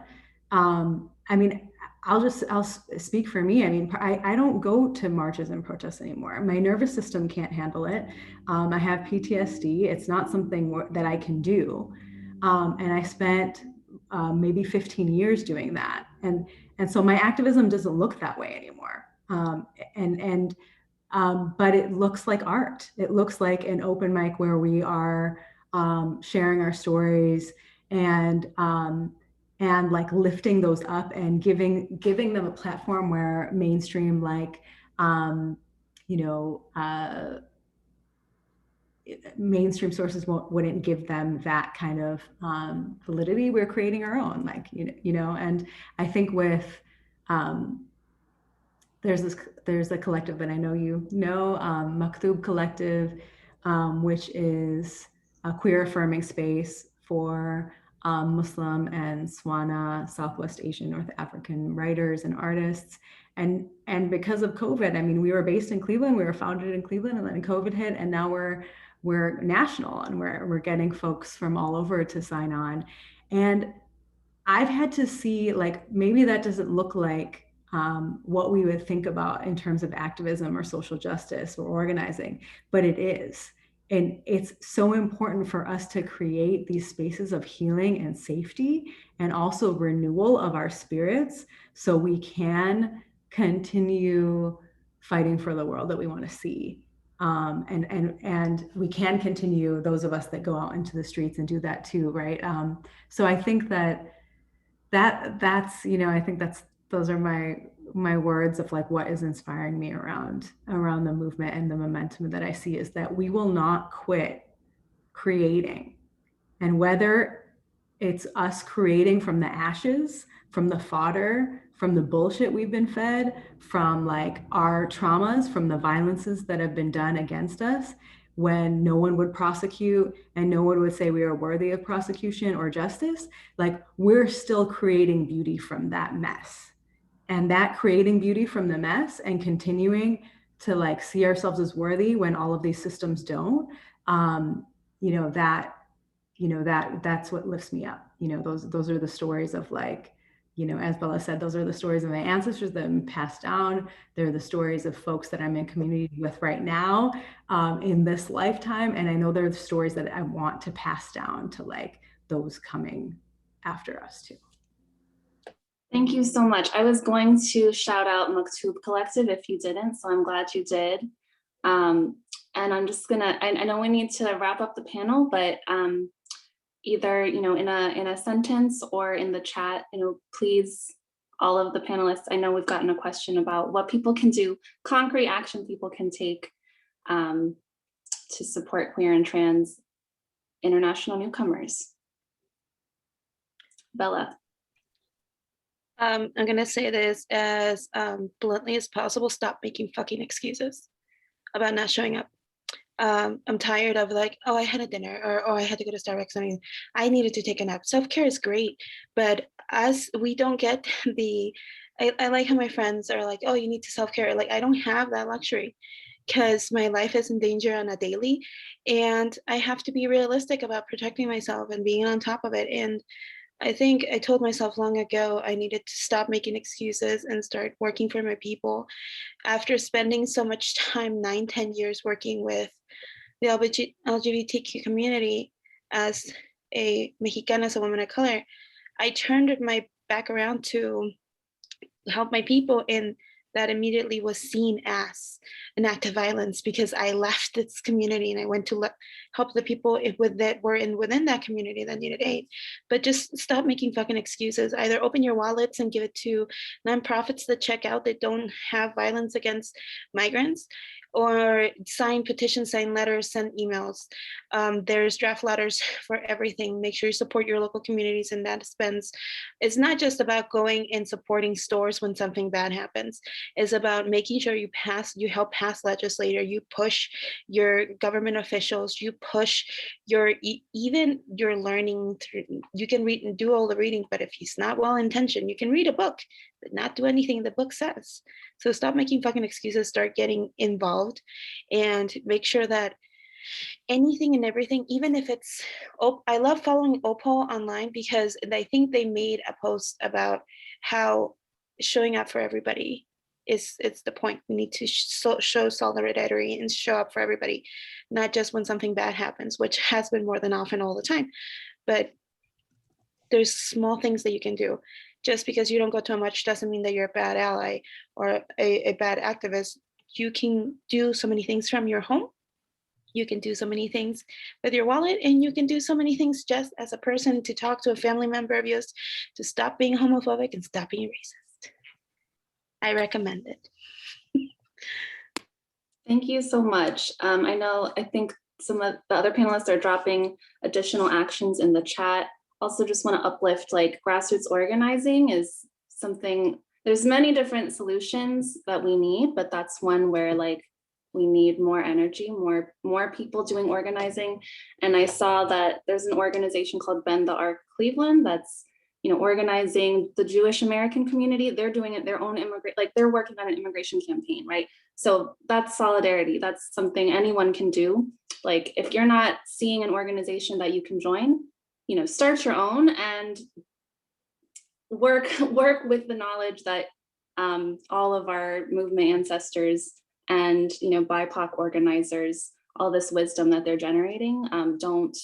I mean, I'll speak for me. I mean, I don't go to marches and protests anymore. My nervous system can't handle it. I have PTSD. It's not something that I can do. And I spent maybe 15 years doing that. And so my activism doesn't look that way anymore. But it looks like art. It looks like an open mic where we are sharing our stories and like lifting those up and giving them a platform where mainstream mainstream sources wouldn't give them that kind of validity. We're creating our own, and I think with there's a collective that I know Maktub Collective, which is a queer affirming space for Muslim and Swana, Southwest Asian, North African writers and artists. And because of COVID, I mean, we were based in Cleveland, we were founded in Cleveland, and then COVID hit, and now we're national, and we're getting folks from all over to sign on. And I've had to see, like, maybe that doesn't look like what we would think about in terms of activism or social justice or organizing, but it is. And it's so important for us to create these spaces of healing and safety and also renewal of our spirits so we can continue fighting for the world that we want to see. And we can continue, those of us that go out into the streets and do that too, right? So I think that's, I think those are my words of like what is inspiring me around the movement and the momentum that I see is that we will not quit creating. And whether it's us creating from the ashes, from the fodder, from the bullshit we've been fed, from like our traumas, from the violences that have been done against us, when no one would prosecute and no one would say we are worthy of prosecution or justice, like we're still creating beauty from that mess. And that creating beauty from the mess and continuing to like see ourselves as worthy when all of these systems don't, that's what lifts me up. Those are the stories of like, as Bella said, those are the stories of my ancestors that have been passed down. They're the stories of folks that I'm in community with right now in this lifetime. And I know they're the stories that I want to pass down to like those coming after us too. Thank you so much. I was going to shout out Maktub Collective if you didn't, so I'm glad you did. And I'm just gonna, I know we need to wrap up the panel, but either, in a sentence or in the chat, please, all of the panelists, I know we've gotten a question about what people can do, concrete action people can take to support queer and trans international newcomers. Bella. I'm gonna say this as bluntly as possible. Stop making fucking excuses about not showing up. I'm tired of like, oh, I had a dinner or I had to go to Starbucks. I mean, I needed to take a nap. Self-care is great, but as we don't get the, I like how my friends are like, oh, you need to self-care. Like, I don't have that luxury because my life is in danger on a daily, and I have to be realistic about protecting myself and being on top of it. And I think I told myself long ago I needed to stop making excuses and start working for my people. After spending so much time, 9, 10 years working with the LGBTQ community as a Mexicana, as a woman of color, I turned my back around to help my people, and that immediately was seen as an act of violence because I left this community and I went to help the people that were within that community that needed aid. But just stop making fucking excuses. Either open your wallets and give it to nonprofits that check out that don't have violence against migrants, or sign petitions, sign letters, send emails. There's draft letters for everything. Make sure you support your local communities, and that spends. It's not just about going and supporting stores when something bad happens. It's about making sure you help pass legislature, you push your government officials, you push your even your learning through. You can read and do all the reading, but if he's not well intentioned, you can read a book but not do anything the book says. So stop making fucking excuses, start getting involved, and make sure that anything and everything, even if it's, I love following OPAWL online because I think they made a post about how showing up for everybody it's the point. We need to show solidarity and show up for everybody, not just when something bad happens, which has been more than often all the time. But there's small things that you can do. Just because you don't go to a march doesn't mean that you're a bad ally or a bad activist. You can do so many things from your home. You can do so many things with your wallet, and you can do so many things just as a person, to talk to a family member of yours, to stop being homophobic and stop being racist. I recommend it. Thank you so much. I think some of the other panelists are dropping additional actions in the chat. Also just want to uplift, like, grassroots organizing is something, there's many different solutions that we need, but that's one where, like, we need more energy, more people doing organizing. And I saw that there's an organization called Bend the Arc Cleveland that's, organizing the Jewish American community. They're doing it their own they're working on an immigration campaign, right? So that's solidarity. That's something anyone can do. Like, if you're not seeing an organization that you can join, start your own and work with the knowledge that all of our movement ancestors and BIPOC organizers, all this wisdom that they're generating, don't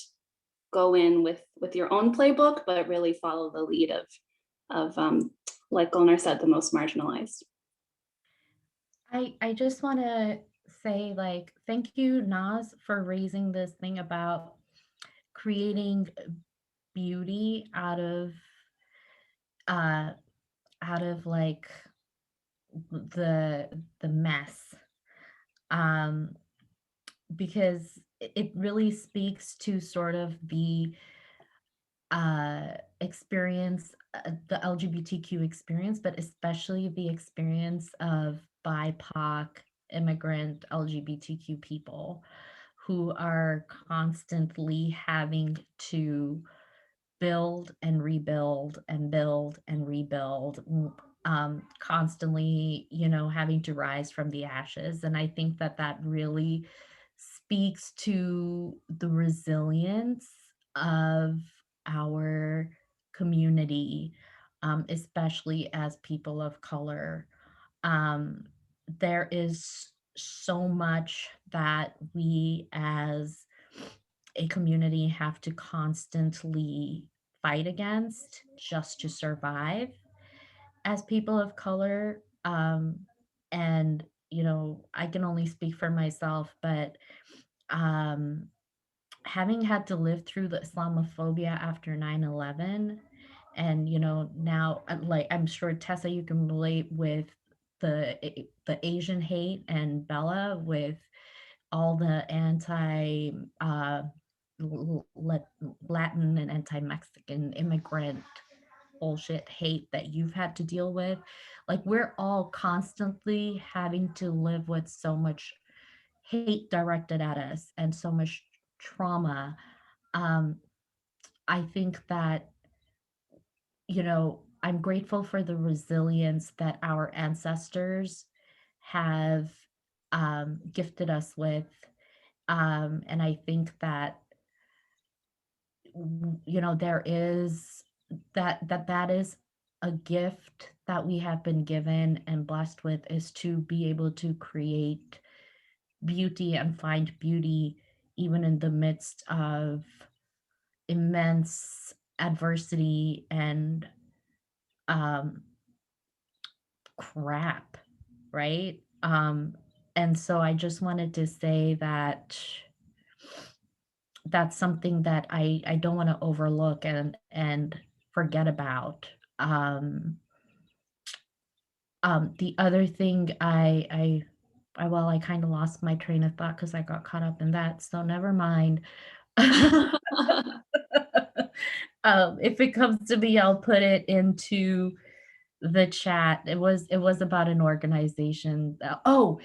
go in with your own playbook, but really follow the lead of like Gulnar said, the most marginalized. I just want to say, like, thank you, Naz, for raising this thing about creating beauty out of like the mess, because it really speaks to sort of the experience, the LGBTQ experience, but especially the experience of BIPOC immigrant LGBTQ people who are constantly having to build and rebuild and build and rebuild, constantly, having to rise from the ashes. And I think that really speaks to the resilience of our community, especially as people of color. There is so much that we as a community have to constantly fight against just to survive as people of color. And, I can only speak for myself, but having had to live through the Islamophobia after 9/11, and, now, like, I'm sure, Tessa, you can relate with the Asian hate, and Bella with all the anti Latin and anti-Mexican immigrant bullshit hate that you've had to deal with. Like, we're all constantly having to live with so much hate directed at us and so much trauma. I think that you know, I'm grateful for the resilience that our ancestors have gifted us with. And I think that, you know, there is that is a gift that we have been given and blessed with, is to be able to create beauty and find beauty even in the midst of immense adversity and um, crap, right? And so I just wanted to say that that's something that I don't want to overlook and forget about. The other thing well, I kind of lost my train of thought because I got caught up in that, so never mind. If it comes to me, I'll put it into the chat. It was about an organization. Oh,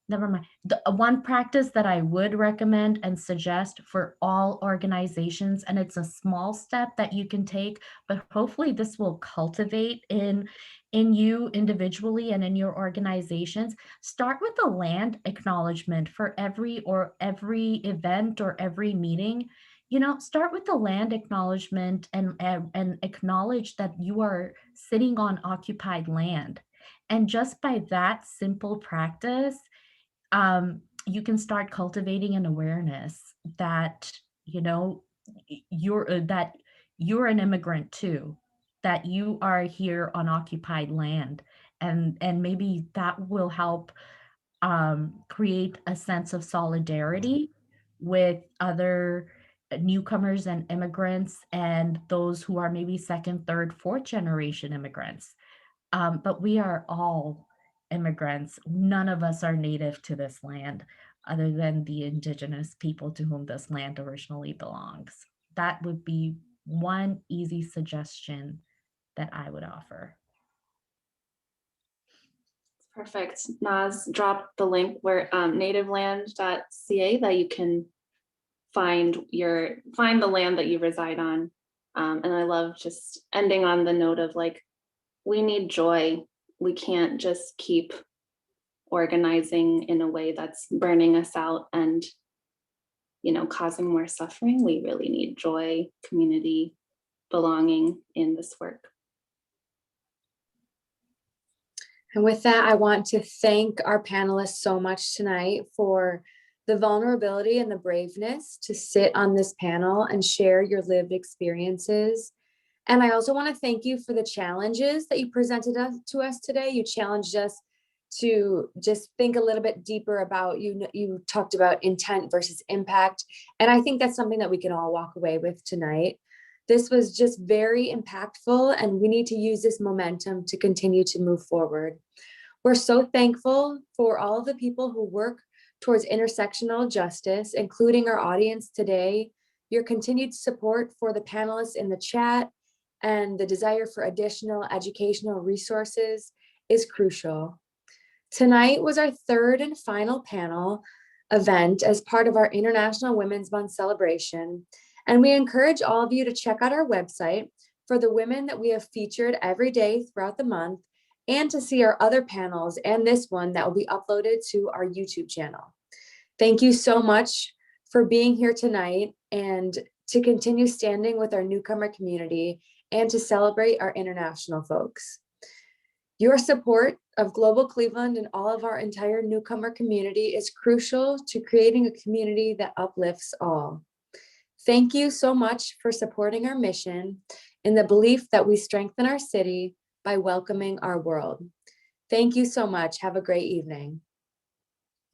never mind. The one practice that I would recommend and suggest for all organizations, and it's a small step that you can take, but hopefully this will cultivate in you individually and in your organizations. Start with a land acknowledgement for every event or every meeting. You know, start with the land acknowledgement and acknowledge that you are sitting on occupied land. And just by that simple practice, you can start cultivating an awareness that, you know, that you're an immigrant too, that you are here on occupied land, and maybe that will help create a sense of solidarity with other newcomers and immigrants and those who are maybe second, third, fourth generation immigrants. But we are all immigrants. None of us are native to this land other than the indigenous people to whom this land originally belongs. That would be one easy suggestion that I would offer. Perfect. Naz dropped the link where nativeland.ca that you can find the land that you reside on. And I love just ending on the note of like, we need joy. We can't just keep organizing in a way that's burning us out and, you know, causing more suffering. We really need joy, community, belonging in this work. And with that, I want to thank our panelists so much tonight for the vulnerability and the braveness to sit on this panel and share your lived experiences. And I also want to thank you for the challenges that you presented to us today. You challenged us to just think a little bit deeper about, you talked about intent versus impact. And I think that's something that we can all walk away with tonight. This was just very impactful, and we need to use this momentum to continue to move forward. We're so thankful for all of the people who work towards intersectional justice, including our audience today. Your continued support for the panelists in the chat and the desire for additional educational resources is crucial. Tonight was our third and final panel event as part of our International Women's Month celebration. And we encourage all of you to check out our website for the women that we have featured every day throughout the month, and to see our other panels and this one that will be uploaded to our YouTube channel. Thank you so much for being here tonight, and to continue standing with our newcomer community and to celebrate our international folks. Your support of Global Cleveland and all of our entire newcomer community is crucial to creating a community that uplifts all. Thank you so much for supporting our mission in the belief that we strengthen our city by welcoming our world. Thank you so much. Have a great evening.